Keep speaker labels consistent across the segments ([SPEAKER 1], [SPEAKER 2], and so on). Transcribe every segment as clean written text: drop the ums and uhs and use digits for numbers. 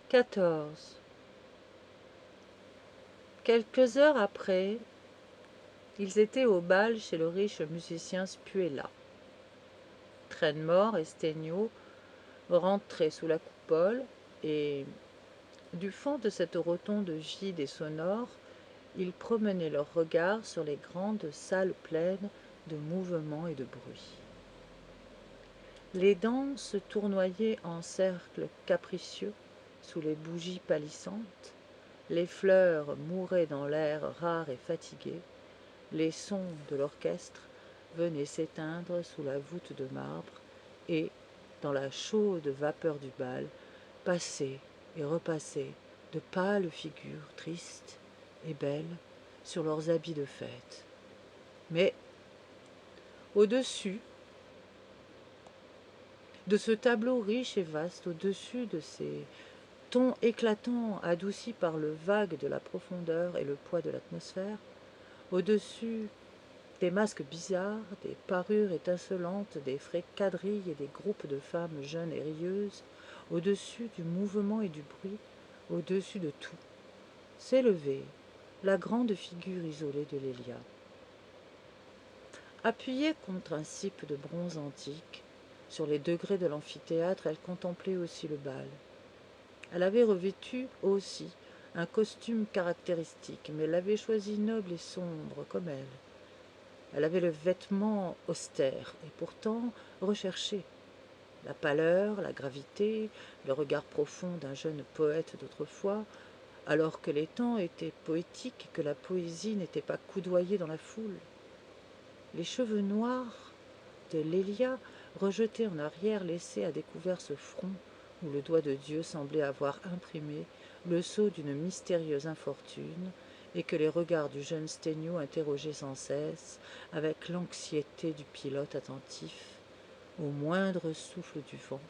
[SPEAKER 1] 14. Quelques heures après, ils étaient au bal chez le riche musicien Spuella. Trenmore et Stennio rentraient sous la coupole, et, du fond de cette rotonde vide et sonore, ils promenaient leurs regards sur les grandes salles pleines de mouvements et de bruit. Les danses tournoyaient en cercles capricieux sous les bougies pâlissantes, les fleurs mouraient dans l'air rare et fatigué, les sons de l'orchestre venaient s'éteindre sous la voûte de marbre et, dans la chaude vapeur du bal, passaient et repassaient de pâles figures tristes et belles sur leurs habits de fête. Mais, au-dessus de ce tableau riche et vaste, au-dessus de ces tons éclatants adoucis par le vague de la profondeur et le poids de l'atmosphère, au-dessus des masques bizarres, des parures étincelantes, des frais quadrilles et des groupes de femmes jeunes et rieuses, au-dessus du mouvement et du bruit, au-dessus de tout, s'élevait la grande figure isolée de Lélia. Appuyée contre un cippe de bronze antique, sur les degrés de l'amphithéâtre, elle contemplait aussi le bal. Elle avait revêtu aussi un costume caractéristique, mais l'avait choisi noble et sombre comme elle. Elle avait le vêtement austère et pourtant recherché. La pâleur, la gravité, le regard profond d'un jeune poète d'autrefois, alors que les temps étaient poétiques et que la poésie n'était pas coudoyée dans la foule. Les cheveux noirs de Lélia, rejetés en arrière, laissaient à découvert ce front où le doigt de Dieu semblait avoir imprimé le sceau d'une mystérieuse infortune, et que les regards du jeune Stennio interrogeaient sans cesse, avec l'anxiété du pilote attentif, au moindre souffle du vent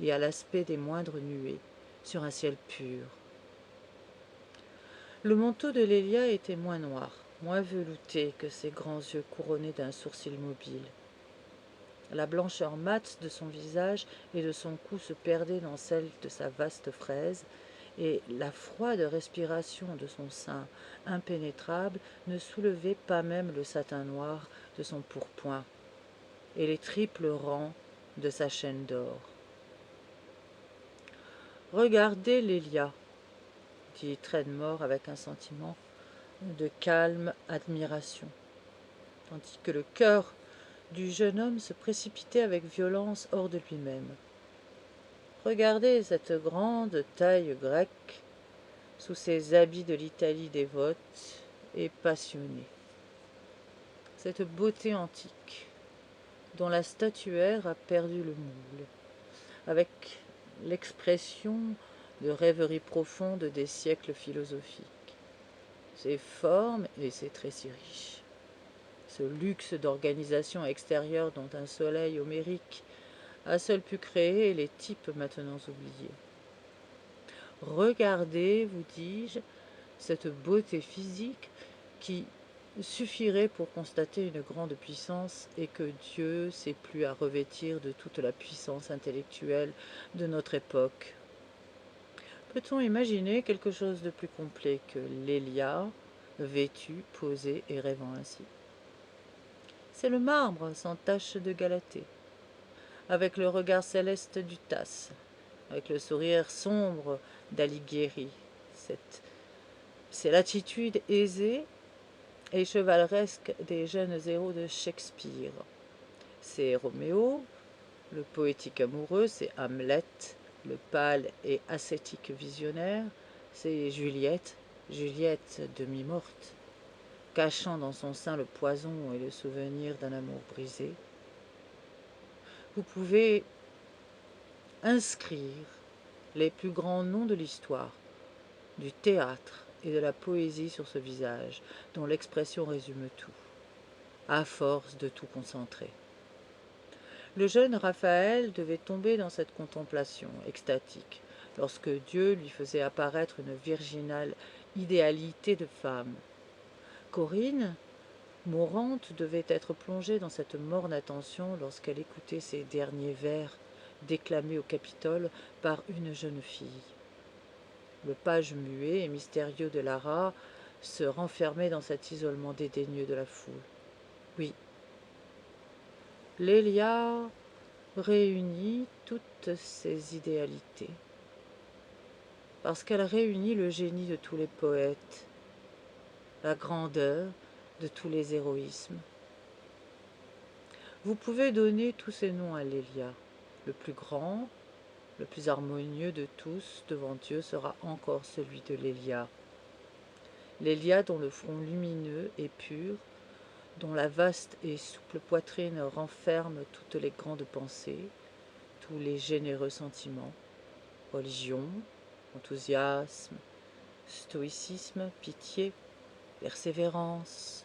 [SPEAKER 1] et à l'aspect des moindres nuées sur un ciel pur. Le manteau de Lélia était moins noir, moins velouté que ses grands yeux couronnés d'un sourcil mobile. La blancheur mate de son visage et de son cou se perdait dans celle de sa vaste fraise, et la froide respiration de son sein impénétrable ne soulevait pas même le satin noir de son pourpoint et les triples rangs de sa chaîne d'or. « Regardez Lélia, dit Trenmore avec un sentiment de calme admiration, tandis que le cœur du jeune homme se précipitait avec violence hors de lui-même. Regardez cette grande taille grecque sous ses habits de l'Italie dévote et passionnée. Cette beauté antique dont la statuaire a perdu le moule, avec l'expression de rêverie profonde des siècles philosophiques. Ses formes et ses traits si riches. Ce luxe d'organisation extérieure dont un soleil homérique a seul pu créer les types maintenant oubliés. Regardez, vous dis-je, cette beauté physique qui suffirait pour constater une grande puissance et que Dieu s'est plu à revêtir de toute la puissance intellectuelle de notre époque. Peut-on imaginer quelque chose de plus complet que Lélia, vêtue, posée et rêvant ainsi? C'est le marbre sans tache de Galatée, avec le regard céleste du Tasse, avec le sourire sombre d'Alighieri. C'est l'attitude aisée et chevaleresque des jeunes héros de Shakespeare. C'est Roméo, le poétique amoureux, c'est Hamlet, le pâle et ascétique visionnaire, c'est Juliette, Juliette demi-morte, cachant dans son sein le poison et le souvenir d'un amour brisé. Vous pouvez inscrire les plus grands noms de l'histoire, du théâtre et de la poésie sur ce visage, dont l'expression résume tout, à force de tout concentrer. Le jeune Raphaël devait tomber dans cette contemplation extatique, lorsque Dieu lui faisait apparaître une virginale idéalité de femme. Corinne, mourante, devait être plongée dans cette morne attention lorsqu'elle écoutait ces derniers vers déclamés au Capitole par une jeune fille. Le page muet et mystérieux de Lara se renfermait dans cet isolement dédaigneux de la foule. Oui, Lélia réunit toutes ces idéalités, parce qu'elle réunit le génie de tous les poètes, la grandeur de tous les héroïsmes. Vous pouvez donner tous ces noms à Lélia. Le plus grand, le plus harmonieux de tous devant Dieu sera encore celui de Lélia. Lélia dont le front lumineux et pur, dont la vaste et souple poitrine renferme toutes les grandes pensées, tous les généreux sentiments, religion, enthousiasme, stoïcisme, pitié, persévérance,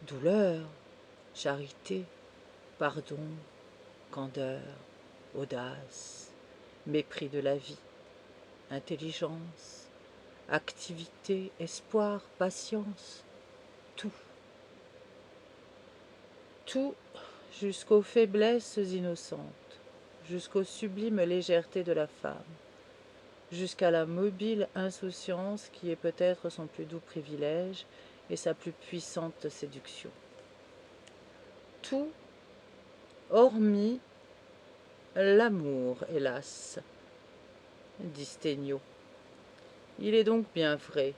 [SPEAKER 1] douleur, charité, pardon, candeur, audace, mépris de la vie, intelligence, activité, espoir, patience, tout. Tout jusqu'aux faiblesses innocentes, jusqu'aux sublimes légèretés de la femme, jusqu'à la mobile insouciance qui est peut-être son plus doux privilège et sa plus puissante séduction. Tout, hormis l'amour, hélas, dit Sténio. Il est donc bien vrai.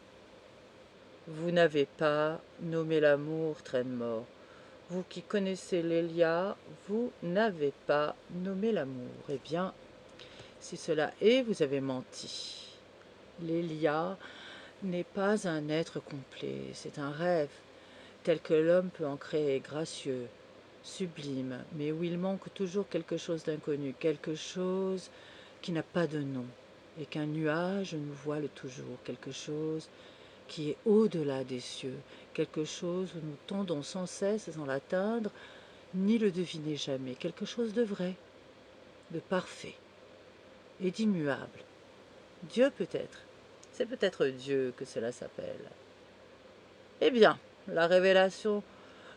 [SPEAKER 1] Vous n'avez pas nommé l'amour, Trenmore. Vous qui connaissez Lélia, vous n'avez pas nommé l'amour. Eh bien, si cela est, vous avez menti. Lélia n'est pas un être complet, c'est un rêve, tel que l'homme peut en créer, gracieux, sublime, mais où il manque toujours quelque chose d'inconnu, quelque chose qui n'a pas de nom, et qu'un nuage nous voile toujours, quelque chose qui est au-delà des cieux, quelque chose où nous tendons sans cesse sans l'atteindre, ni le deviner jamais, quelque chose de vrai, de parfait et d'immuable. Dieu peut-être, c'est peut-être Dieu que cela s'appelle. Eh bien, la révélation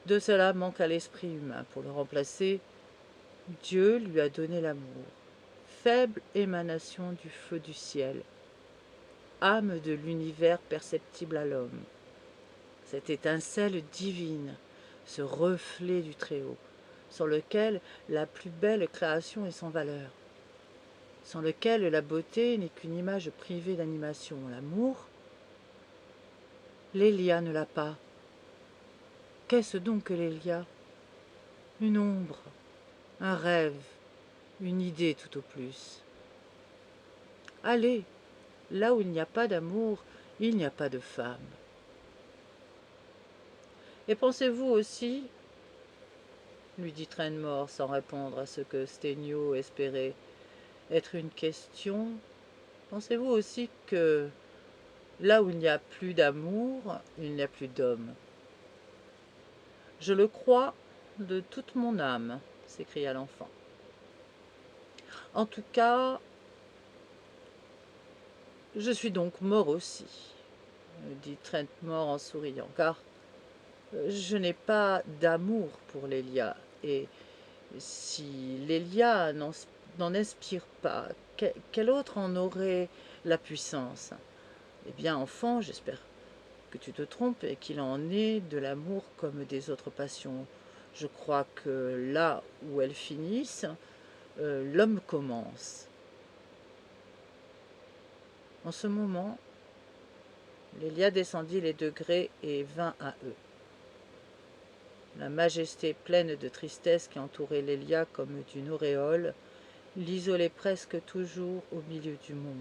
[SPEAKER 1] de cela manque à l'esprit humain. Pour le remplacer, Dieu lui a donné l'amour, faible émanation du feu du ciel, âme de l'univers perceptible à l'homme. Cette étincelle divine, ce reflet du Très-Haut, sans lequel la plus belle création est sans valeur, sans lequel la beauté n'est qu'une image privée d'animation. L'amour, Lélia ne l'a pas. Qu'est-ce donc que Lélia? Une ombre, un rêve, une idée tout au plus. Allez, là où il n'y a pas d'amour, il n'y a pas de femme. Et pensez-vous aussi, lui dit Trenmore sans répondre à ce que Sténio espérait être une question, pensez-vous aussi que là où il n'y a plus d'amour, il n'y a plus d'homme? Je le crois de toute mon âme, s'écria l'enfant. En tout cas, je suis donc mort aussi, dit Trenmore en souriant, car je n'ai pas d'amour pour Lélia, et si Lélia n'en inspire pas, quel autre en aurait la puissance? Eh bien, enfant, j'espère que tu te trompes et qu'il en est de l'amour comme des autres passions. Je crois que là où elles finissent, l'homme commence. En ce moment, Lélia descendit les degrés et vint à eux. La majesté pleine de tristesse qui entourait Lélia comme d'une auréole l'isolait presque toujours au milieu du monde.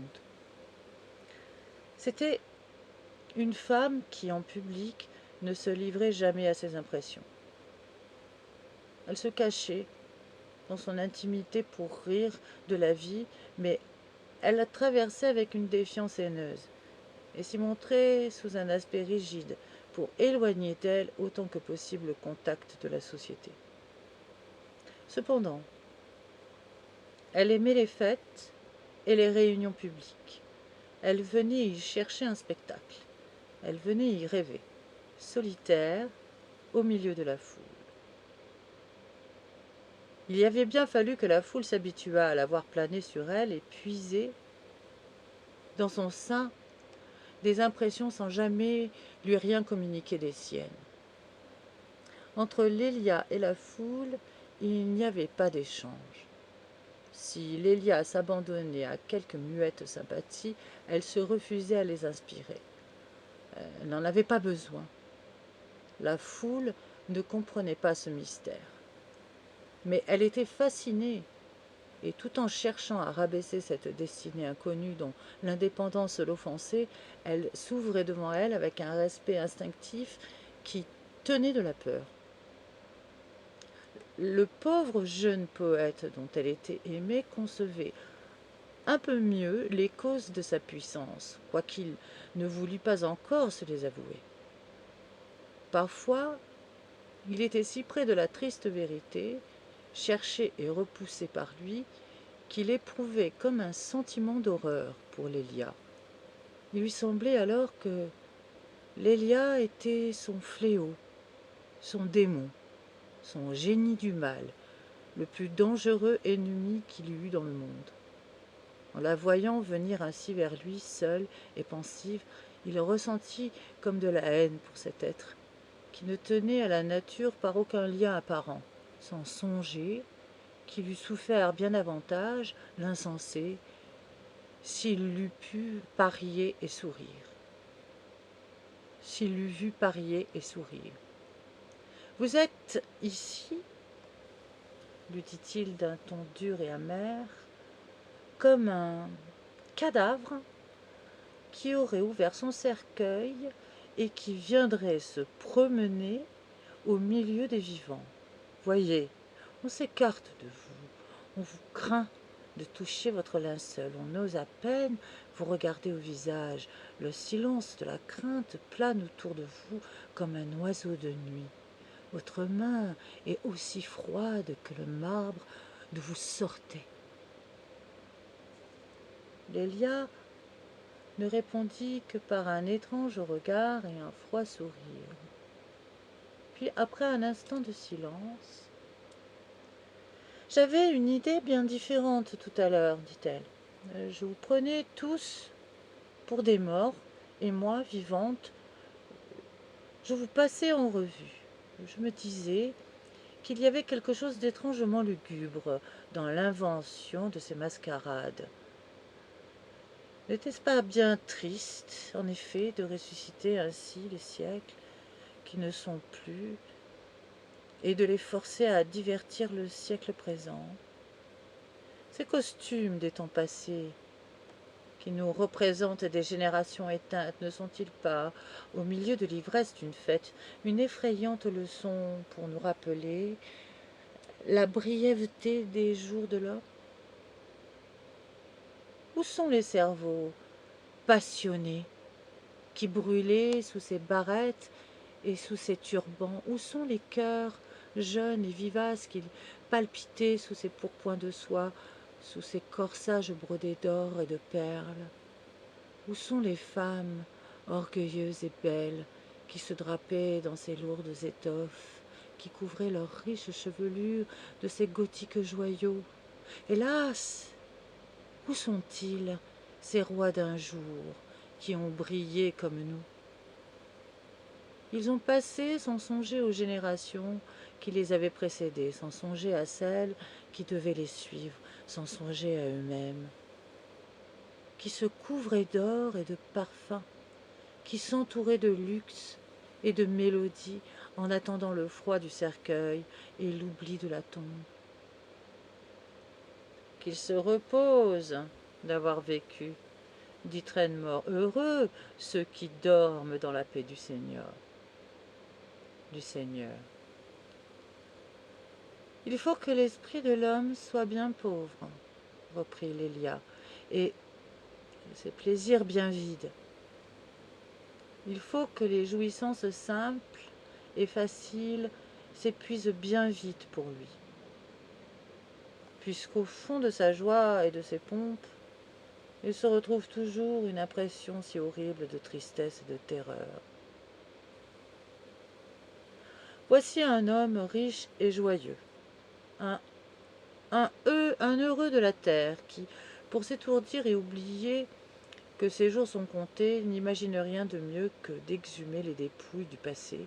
[SPEAKER 1] C'était une femme qui, en public, ne se livrait jamais à ses impressions. Elle se cachait dans son intimité pour rire de la vie, mais elle la traversait avec une défiance haineuse et s'y montrait sous un aspect rigide pour éloigner d'elle autant que possible le contact de la société. Cependant, elle aimait les fêtes et les réunions publiques. Elle venait y chercher un spectacle. Elle venait y rêver, solitaire, au milieu de la foule. Il y avait bien fallu que la foule s'habituât à la voir planer sur elle et puiser dans son sein des impressions sans jamais lui rien communiquer des siennes. Entre Lélia et la foule, il n'y avait pas d'échange. Si Lélia s'abandonnait à quelques muettes sympathies, elle se refusait à les inspirer. Elle n'en avait pas besoin. La foule ne comprenait pas ce mystère. Mais elle était fascinée, et tout en cherchant à rabaisser cette destinée inconnue dont l'indépendance l'offensait, elle s'ouvrait devant elle avec un respect instinctif qui tenait de la peur. Le pauvre jeune poète dont elle était aimée concevait un peu mieux les causes de sa puissance, quoiqu'il ne voulût pas encore se les avouer. Parfois, il était si près de la triste vérité, cherché et repoussé par lui, qu'il éprouvait comme un sentiment d'horreur pour Lélia. Il lui semblait alors que Lélia était son fléau, son démon, son génie du mal, le plus dangereux ennemi qu'il eût dans le monde. En la voyant venir ainsi vers lui, seule et pensive, il ressentit comme de la haine pour cet être, qui ne tenait à la nature par aucun lien apparent, sans songer qu'il eût souffert bien davantage, l'insensé, s'il l'eût pu parier et sourire. S'il l'eût vu parier et sourire. « Vous êtes ici, lui dit-il d'un ton dur et amer, comme un cadavre qui aurait ouvert son cercueil et qui viendrait se promener au milieu des vivants. Voyez, on s'écarte de vous, on vous craint de toucher votre linceul, on ose à peine vous regarder au visage, le silence de la crainte plane autour de vous comme un oiseau de nuit. Votre main est aussi froide que le marbre d'où vous sortez. » Lélia ne répondit que par un étrange regard et un froid sourire. Puis, après un instant de silence, « J'avais une idée bien différente tout à l'heure, dit-elle. Je vous prenais tous pour des morts, et moi, vivante, je vous passais en revue. Je me disais qu'il y avait quelque chose d'étrangement lugubre dans l'invention de ces mascarades. N'était-ce pas bien triste, en effet, de ressusciter ainsi les siècles qui ne sont plus, et de les forcer à divertir le siècle présent? Ces costumes des temps passés, qui nous représentent des générations éteintes, ne sont-ils pas, au milieu de l'ivresse d'une fête, une effrayante leçon pour nous rappeler la brièveté des jours de l'homme? Où sont les cerveaux passionnés qui brûlaient sous ces barrettes et sous ces turbans? Où sont les cœurs jeunes et vivaces qui palpitaient sous ces pourpoints de soie, sous ces corsages brodés d'or et de perles? Où sont les femmes orgueilleuses et belles qui se drapaient dans ces lourdes étoffes, qui couvraient leurs riches chevelures de ces gothiques joyaux? Hélas! Où sont-ils, ces rois d'un jour, qui ont brillé comme nous? Ils ont passé sans songer aux générations qui les avaient précédés, sans songer à celles qui devaient les suivre, sans songer à eux-mêmes, qui se couvraient d'or et de parfums, qui s'entouraient de luxe et de mélodie en attendant le froid du cercueil et l'oubli de la tombe. Qu'ils se reposent d'avoir vécu, dit Trenmore. Heureux ceux qui dorment dans la paix du Seigneur. Il faut que l'esprit de l'homme soit bien pauvre, reprit Lélia, et ses plaisirs bien vides. Il faut que les jouissances simples et faciles s'épuisent bien vite pour lui, puisqu'au fond de sa joie et de ses pompes, il se retrouve toujours une impression si horrible de tristesse et de terreur. Voici un homme riche et joyeux, un heureux de la terre qui, pour s'étourdir et oublier, que ses jours sont comptés, n'imagine rien de mieux que d'exhumer les dépouilles du passé,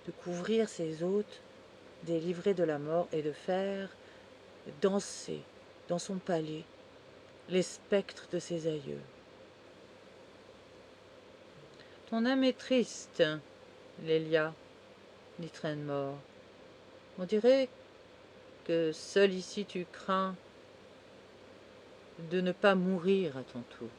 [SPEAKER 1] de couvrir ses hôtes des livrées de la mort et de faire danser dans son palais les spectres de ses aïeux. Ton âme est triste, Lélia, dit Trenmore. On dirait que seul ici tu crains de ne pas mourir à ton tour.